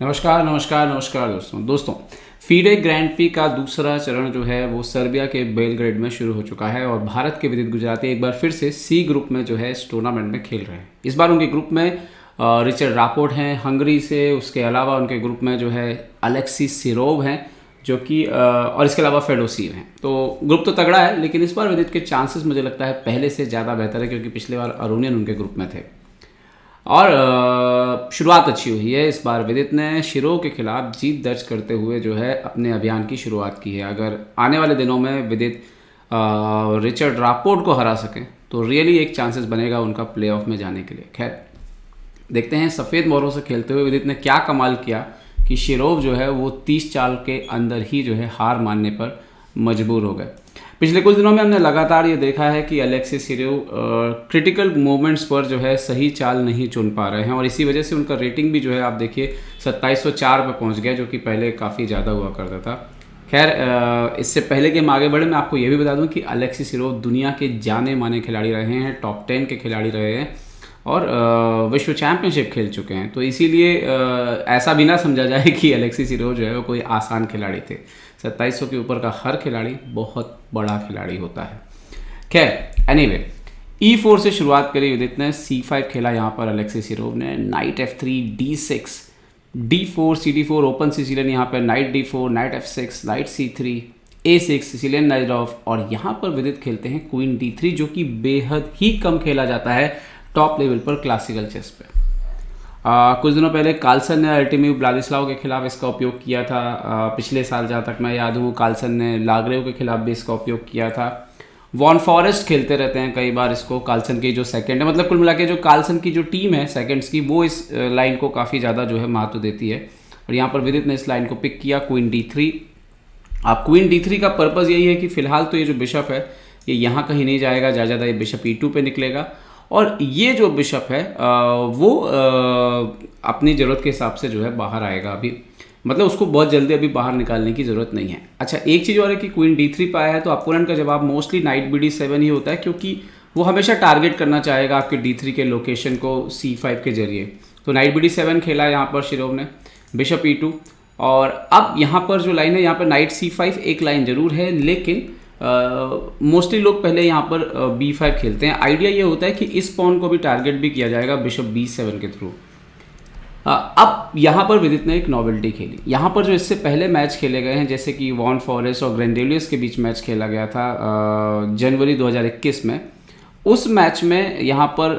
नमस्कार नमस्कार नमस्कार दोस्तों फीडे ग्रैंड पी का दूसरा चरण जो है वो सर्बिया के बेलग्रेड में शुरू हो चुका है और भारत के विदित गुजराती एक बार फिर से सी ग्रुप में जो है इस टूर्नामेंट में खेल रहे हैं। इस बार उनके ग्रुप में रिचर्ड रापोर्ट हैं हंगरी से, उसके अलावा उनके ग्रुप में जो है अलेक्सी सिरोव हैं जो कि और इसके अलावा फेडोसीव हैं। तो ग्रुप तो तगड़ा है, लेकिन इस बार विदित के चांसेस मुझे लगता है पहले से ज़्यादा बेहतर है, क्योंकि पिछले बार अरुणियन उनके ग्रुप में थे और शुरुआत अच्छी हुई है। इस बार विदित ने शिरोव के खिलाफ जीत दर्ज करते हुए जो है अपने अभियान की शुरुआत की है। अगर आने वाले दिनों में विदित रिचर्ड रापोर्ट को हरा सकें तो रियली एक चांसेस बनेगा उनका प्लेऑफ में जाने के लिए। खैर देखते हैं सफ़ेद मोहरों से खेलते हुए विदित ने क्या कमाल किया कि शिरोव जो है वो 30 चाल के अंदर ही जो है हार मानने पर मजबूर हो गए। पिछले कुछ दिनों में हमने लगातार ये देखा है कि अलेक्सी सिरोव क्रिटिकल मोमेंट्स पर जो है सही चाल नहीं चुन पा रहे हैं और इसी वजह से उनका रेटिंग भी जो है आप देखिए 2704 पे पहुंच गया, जो कि पहले काफ़ी ज़्यादा हुआ करता था। खैर इससे पहले कि हम आगे बढ़े मैं आपको ये भी बता दूं कि अलेक्सी सिरोव दुनिया के जाने माने खिलाड़ी रहे हैं, टॉप 10 के खिलाड़ी रहे हैं और विश्व चैंपियनशिप खेल चुके हैं। तो इसीलिए ऐसा भी ना समझा जाए कि अलेक्सी सिरोव जो है वो कोई आसान खिलाड़ी थे। 2700 के ऊपर का हर खिलाड़ी बहुत बड़ा खिलाड़ी होता है। खैर एनीवे E4 से शुरुआत करी विदित ने, C5 खेला यहाँ पर अलेक्सी सिरोव ने, night F3 D6 D4 CD4 open Sicilian, यहाँ पर night D4 night F6 night C3 A6 Sicilian night of, और यहाँ पर विदित खेलते हैं क्वीन D3 जो कि बेहद ही कम खेला जाता है टॉप लेवल पर क्लासिकल चेस पे। कुछ दिनों पहले कार्लसन ने अल्टीमिव ब्लादिस्लाव के खिलाफ इसका उपयोग किया था। पिछले साल जहाँ तक मैं याद हूँ कार्लसन ने लागरेव के खिलाफ भी इसका उपयोग किया था। वॉन फॉरेस्ट खेलते रहते हैं कई बार इसको, कार्लसन की जो सेकंड है, मतलब कुल मिला के जो कार्लसन की जो टीम है सेकंड्स की, वो इस लाइन को काफ़ी ज़्यादा जो है महत्व देती है और यहाँ पर विदित ने इस लाइन को पिक किया क्वीन D3। अब क्वीन D3 का पर्पज़ यही है कि फिलहाल तो ये जो बिशप है ये यहाँ कहीं नहीं जाएगा, ज़्यादा ये बिशप E2 पे निकलेगा और ये जो बिशप है वो अपनी ज़रूरत के हिसाब से जो है बाहर आएगा। अभी मतलब उसको बहुत जल्दी अभी बाहर निकालने की ज़रूरत नहीं है। अच्छा एक चीज़ और है कि क्वीन D3 पे आया है तो अपोनेंट का जवाब मोस्टली नाइट BD7 ही होता है, क्योंकि वो हमेशा टारगेट करना चाहेगा आपके D3 के लोकेशन को C5 के जरिए। तो नाइट BD7 खेला है यहाँ पर शिरोव ने, बिशप E2, और अब यहाँ पर जो लाइन है यहाँ पर नाइट C5 एक लाइन ज़रूर है, लेकिन मोस्टली लोग पहले यहाँ पर B5 खेलते हैं। आइडिया ये होता है कि इस पॉन को भी टारगेट भी किया जाएगा बिशप B7 के थ्रू। अब यहाँ पर विदित ने एक नॉवेल्टी खेली। यहाँ पर जो इससे पहले मैच खेले गए हैं जैसे कि वॉन फॉरेस्ट और ग्रेंडेलियस के बीच मैच खेला गया था जनवरी 2021 में, उस मैच में यहाँ पर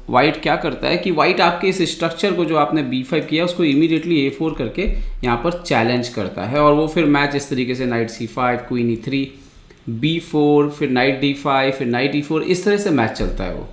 वाइट क्या करता है कि वाइट आपके इस स्ट्रक्चर को जो आपने B5 किया उसको इमीडिएटली A4 करके यहाँ पर चैलेंज करता है और वो फिर मैच इस तरीके से night C5 queen E3 B4 फिर नाइट D5 फिर नाइट E4 इस तरह से मैच चलता है। वो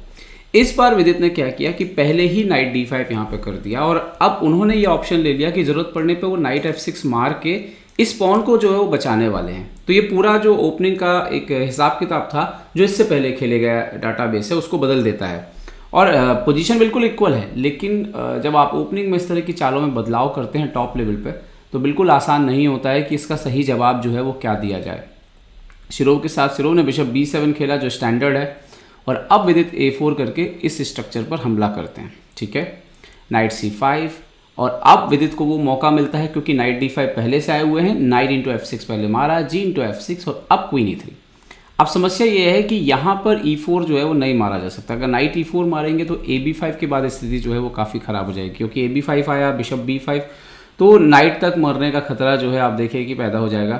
इस बार विदित ने क्या किया कि पहले ही नाइट D5 यहाँ पे कर दिया और अब उन्होंने ये ऑप्शन ले लिया कि ज़रूरत पड़ने पे वो नाइट F6 मार के इस पॉन को जो है वो बचाने वाले हैं। तो ये पूरा जो ओपनिंग का एक हिसाब किताब था जो इससे पहले खेले गया डाटाबेस है उसको बदल देता है और पोजीशन बिल्कुल इक्वल है, लेकिन जब आप ओपनिंग में इस तरह की चालों में बदलाव करते हैं टॉप लेवल पर तो बिल्कुल आसान नहीं होता है कि इसका सही जवाब जो है वो क्या दिया जाए। शिरोव के साथ शिरोव ने बिशप B7 खेला जो स्टैंडर्ड है और अब विदित A4 करके इस स्ट्रक्चर पर हमला करते हैं। ठीक है, नाइट C5 और अब विदित को वो मौका मिलता है क्योंकि नाइट D5 पहले से आए हुए हैं, नाइट इंटू F6 पहले मारा, G इंटू F6 और अब क्वीन E3। अब समस्या ये है कि यहाँ पर E4 जो है वो नहीं मारा जा सकता। अगर नाइट E4 मारेंगे तो AB5 के बाद स्थिति जो है वो काफ़ी ख़राब हो जाएगी, क्योंकि AB5 आया बिशप B5 तो नाइट तक मरने का खतरा जो है आप देखिए कि पैदा हो जाएगा।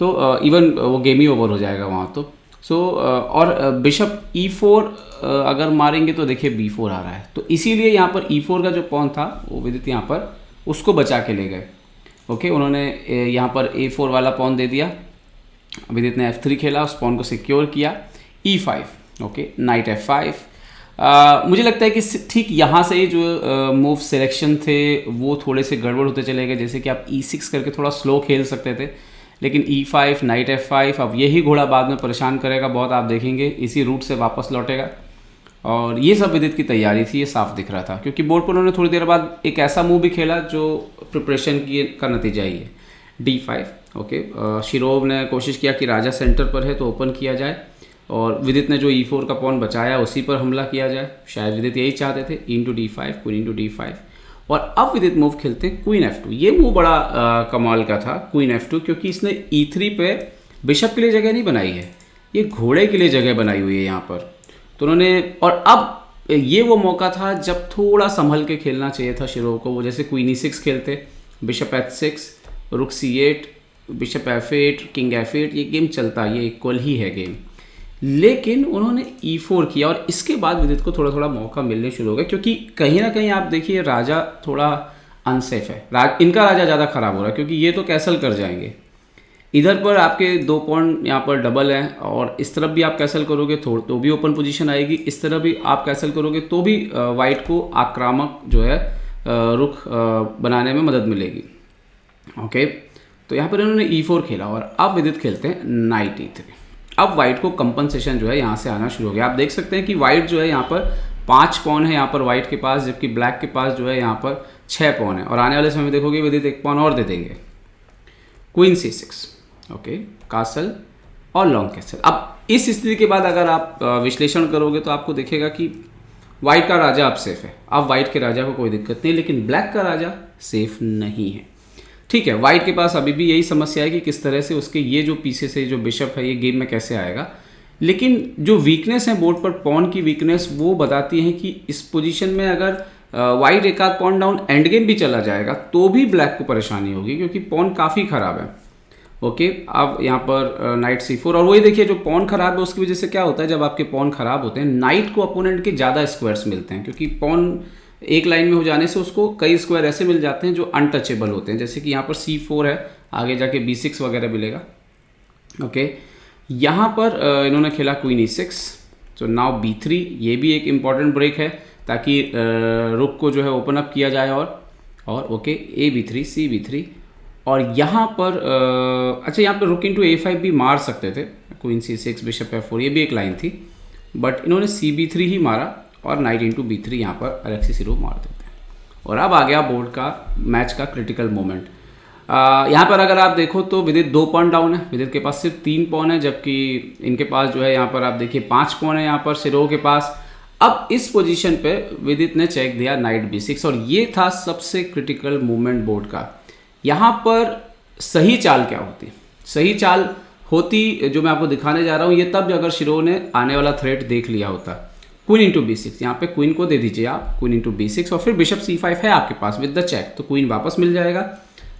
तो इवन वो गेम ही ओवर हो जाएगा वहाँ तो। और बिशप E4 अगर मारेंगे तो देखिए B4 आ रहा है, तो इसीलिए यहाँ पर E4 का जो पॉन था वो विदित यहाँ पर उसको बचा के ले गए। ओके, उन्होंने यहाँ पर A4 वाला पॉन दे दिया, विदित ने F3 खेला, उस पॉन को सिक्योर किया, E5 ओके, नाइट F5। मुझे लगता है कि ठीक यहाँ से जो मूव सिलेक्शन थे वो थोड़े से गड़बड़ होते चले गए, जैसे कि आप E6 करके थोड़ा स्लो खेल सकते थे, लेकिन E5 नाइट F5 अब यही घोड़ा बाद में परेशान करेगा बहुत, आप देखेंगे इसी रूट से वापस लौटेगा और ये सब विदित की तैयारी थी, ये साफ दिख रहा था क्योंकि बोर्ड पर उन्होंने थोड़ी देर बाद एक ऐसा मूव भी खेला जो प्रिपरेशन की का नतीजा ही है, D5 ओके। शिरोव ने कोशिश किया कि राजा सेंटर पर है तो ओपन किया जाए और विदित ने जो E4 का पॉन बचाया उसी पर हमला किया जाए, शायद विदित यही चाहते थे, into D5 queen into D5 और अब विदित मूव खेलते हैं क्वीन F2। ये मूव बड़ा कमाल का था क्वीन F2, क्योंकि इसने E3 पे बिशप के लिए जगह नहीं बनाई है, ये घोड़े के लिए जगह बनाई हुई है यहाँ पर। तो उन्होंने, और अब ये वो मौका था जब थोड़ा संभल के खेलना चाहिए था शिरोव को। वो जैसे क्वीन E6 खेलते, बिशप H6, रुक C8, bishop F8, king F8, ये गेम चलता, ये इक्वल ही है गेम। लेकिन उन्होंने E4 किया और इसके बाद विदित को थोड़ा थोड़ा मौका मिलने शुरू हो गया, क्योंकि कहीं ना कहीं आप देखिए राजा थोड़ा अनसेफ है, इनका राजा ज़्यादा खराब हो रहा है, क्योंकि ये तो कैसल कर जाएंगे। इधर पर आपके 2 पॉइंट यहाँ पर डबल हैं, और इस तरफ भी आप कैसल करोगे तो भी ओपन पोजीशन आएगी, इस तरफ भी आप कैसल करोगे तो भी वाइट को आक्रामक जो है रुख बनाने में मदद मिलेगी। ओके, तो यहाँ पर इन्होंने E4 खेला और अब विदित खेलते हैं नाइट E3। अब वाइट को कंपनसेशन जो है यहाँ से आना शुरू हो गया। आप देख सकते हैं कि वाइट जो है यहाँ पर 5 पॉन है यहाँ पर वाइट के पास, जबकि ब्लैक के पास जो है यहाँ पर 6 पॉन है, और आने वाले समय में देखोगे विदित 1 पॉन और दे देंगे। क्वीन C6, ओके, कासल और लॉन्ग कैसल। अब इस स्थिति के बाद अगर आप विश्लेषण करोगे तो आपको दिखेगा कि वाइट का राजा अब सेफ है, अब वाइट के राजा को कोई दिक्कत नहीं, लेकिन ब्लैक का राजा सेफ नहीं है। ठीक है, वाइट के पास अभी भी यही समस्या है कि किस तरह से उसके ये जो पीसेस है, जो बिशप है, ये गेम में कैसे आएगा। लेकिन जो वीकनेस है बोर्ड पर, पॉन की वीकनेस, वो बताती है कि इस पोजीशन में अगर वाइट एक आध पॉन डाउन एंड गेम भी चला जाएगा तो भी ब्लैक को परेशानी होगी, क्योंकि पॉन काफ़ी ख़राब है। ओके, अब यहाँ पर नाइट C4, और वही देखिए जो पॉन खराब है उसकी वजह से क्या होता है, जब आपके पॉन खराब होते हैं नाइट को अपोनेंट के ज़्यादा स्क्वायर्स मिलते हैं, क्योंकि पॉन एक लाइन में हो जाने से उसको कई स्क्वायर ऐसे मिल जाते हैं जो अनटचेबल होते हैं। जैसे कि यहाँ पर C4 है, आगे जाके B6 वगैरह मिलेगा। ओके, यहाँ पर इन्होंने खेला क्वीन E6, तो नाउ B3, ये भी एक इम्पॉर्टेंट ब्रेक है ताकि रुक को जो है ओपन अप किया जाए। और okay, A B3, C B3, और यहाँ पर अच्छा, यहाँ पर रुक इंटू A5 भी मार सकते थे, क्वीन C6, बिशप F4, ये भी एक लाइन थी, बट इन्होंने C B3 ही मारा और नाइट इंटू B3 यहाँ पर अलेक्सी शिरोव मार देते हैं। और अब आ गया बोर्ड का मैच का क्रिटिकल मोमेंट। यहाँ पर अगर आप देखो तो विदित 2 पॉन डाउन है, विदित के पास सिर्फ 3 पॉन है, जबकि इनके पास जो है यहाँ पर आप देखिए 5 पॉन है यहाँ पर शिरोव के पास। अब इस पोजीशन पे विदित ने चेक दिया नाइट B6, और ये था सबसे क्रिटिकल मोमेंट बोर्ड का। यहाँ पर सही चाल क्या होती, सही चाल होती जो मैं आपको दिखाने जा रहा हूँ, ये तब अगर शिरोव ने आने वाला थ्रेट देख लिया होता। क्वीन इंटू B6, यहाँ पे क्वीन को दे दीजिए आप, क्वीन इंटू B6, और फिर बिशप C5 है आपके पास विद द चेक, तो क्वीन वापस मिल जाएगा।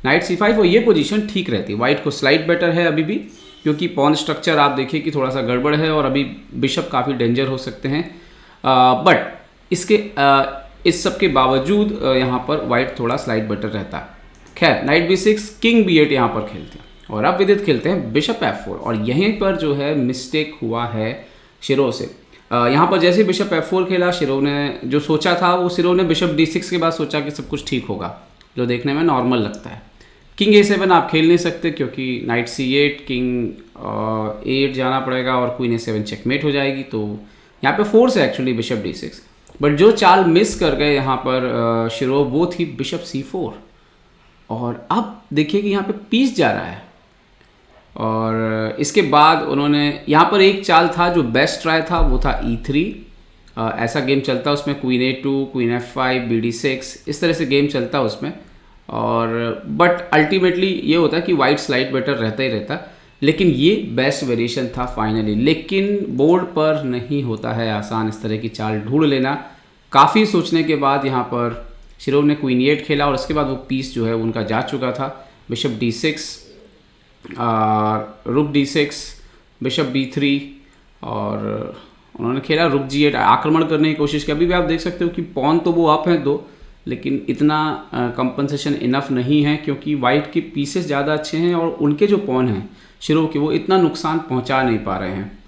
नाइट C5, और ये पोजीशन ठीक रहती है, वाइट को स्लाइड बेटर है अभी भी, क्योंकि पॉन स्ट्रक्चर आप देखिए कि थोड़ा सा गड़बड़ है और अभी बिशप काफ़ी डेंजर हो सकते हैं। बट इसके इस सब के बावजूद यहाँ पर वाइट थोड़ा स्लाइड बेटर रहता है। खैर, नाइट B6, किंग B8 यहाँ पर खेलते हैं, और अब विदित खेलते हैं बिशप F4, और यहीं पर जो है मिस्टेक हुआ है शिरोव से। यहाँ पर जैसे बिशप F4 खेला, शिरोव ने जो सोचा था वो शिरोव ने बिशप D6 के बाद सोचा कि सब कुछ ठीक होगा, जो देखने में नॉर्मल लगता है। किंग A7 आप खेल नहीं सकते, क्योंकि नाइट C8, किंग 8 जाना पड़ेगा और क्वीन A7 चेकमेट हो जाएगी। तो यहाँ पे फोर्स है एक्चुअली बिशप D6, बट जो चाल मिस कर गए यहाँ पर शिरोव, वो थी बिशप C4। और अब देखिए कि यहाँ पे पीस जा रहा है, और इसके बाद उन्होंने यहाँ पर एक चाल था जो बेस्ट ट्राई था, वो था E3। ऐसा गेम चलता उसमें queen A2, queen F5, BD6, इस तरह से गेम चलता उसमें। और बट अल्टीमेटली ये होता है कि वाइट स्लाइड बेटर रहता ही रहता, लेकिन ये बेस्ट वेरिएशन था फाइनली। लेकिन बोर्ड पर नहीं होता है आसान इस तरह की चाल ढूंढ लेना। काफ़ी सोचने के बाद यहाँ पर शिरोव ने क्वीन E8 खेला, और उसके बाद वो पीस जो है उनका जा चुका था। बिशप D6, रुक D6, बिशप B3, और उन्होंने खेला रुक G8, आक्रमण करने की कोशिश की। अभी भी आप देख सकते हो कि पॉन तो वो अप हैं 2, लेकिन इतना कंपनसेशन इनफ नहीं है, क्योंकि वाइट के पीसेस ज़्यादा अच्छे हैं और उनके जो पॉन हैं शिरोव के, वो इतना नुकसान पहुंचा नहीं पा रहे हैं।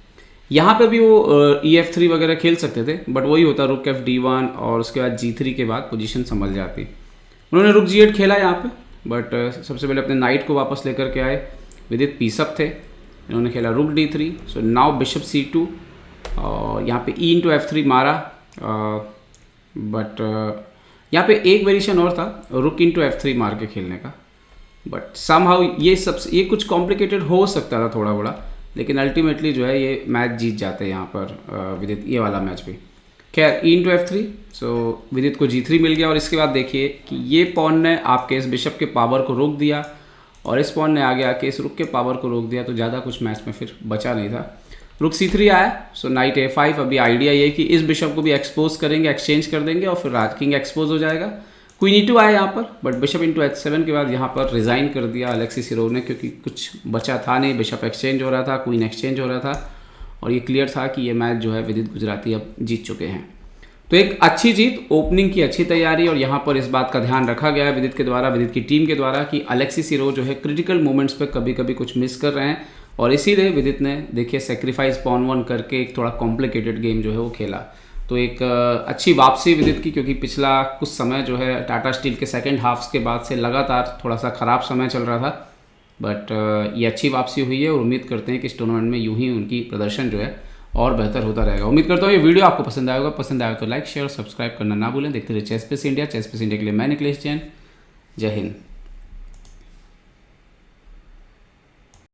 यहाँ पे भी वो EF3 वगैरह खेल सकते थे, बट वही होता रुक FD1, और उसके बाद G3 के बाद पोजीशन संभल जाती। उन्होंने रुक G8 खेला यहाँ पे, बट सबसे पहले अपने नाइट को वापस लेकर के आए। विदित पीसअप थे, इन्होंने खेला रुक D3, so now bishop C2, और यहाँ पे E इंटू F3 मारा। बट यहाँ पे एक वेरिएशन और था रुक इंटू F3 मार के खेलने का, बट समहाउ ये कुछ कॉम्प्लिकेटेड हो सकता था थोड़ा बड़ा, लेकिन अल्टीमेटली जो है ये मैच जीत जाते हैं यहाँ पर विदित, ये वाला मैच भी। खैर e/f3, सो विदित को g3 मिल गया। और इसके बाद देखिए कि ये पॉन ने आपके इस बिशप के पावर को रोक दिया और इस पॉन ने आगे आके इस रुक के पावर को रोक दिया, तो ज़्यादा कुछ मैच में फिर बचा नहीं था। रुक c3 आया, सो नाइट a5। अभी आइडिया ये कि इस बिशप को भी एक्सपोज करेंगे, एक्सचेंज कर देंगे और फिर रात किंग एक्सपोज हो जाएगा। क्वीन e2 आया यहाँ पर, बट बिशप इंटू h7 के बाद यहाँ पर रिज़ाइन कर दिया अलेक्सी सिरोव ने, क्योंकि कुछ बचा था नहीं। बिशप एक्सचेंज हो रहा था, क्वीन एक्सचेंज हो रहा था और ये क्लियर था कि ये मैच जो है विदित गुजराती अब जीत चुके हैं। तो एक अच्छी जीत, ओपनिंग की अच्छी तैयारी और यहाँ पर इस बात का ध्यान रखा गया है विदित के द्वारा, विदित की टीम के द्वारा, कि अलेक्सी सिरोव जो है क्रिटिकल मोमेंट्स पे कभी कभी कुछ मिस कर रहे हैं और इसीलिए विदित ने देखिए सेक्रीफाइस पॉन 1 करके एक थोड़ा कॉम्प्लिकेटेड गेम जो है वो खेला। तो एक अच्छी वापसी विदित की, क्योंकि पिछला कुछ समय जो है टाटा स्टील के सेकेंड हाफ्स के बाद से लगातार थोड़ा सा ख़राब समय चल रहा था, बट ये अच्छी वापसी हुई है और उम्मीद करते हैं कि इस टूर्नामेंट में यूं ही उनकी प्रदर्शन जो है और बेहतर होता रहेगा। उम्मीद करता हूँ ये वीडियो आपको पसंद आएगा। पसंद आए तो लाइक शेयर और सब्सक्राइब करना ना भूलें। देखते रहिए chess plus India. Chess plus India के लिए मैं निखिलेश जैन। जय हिंद।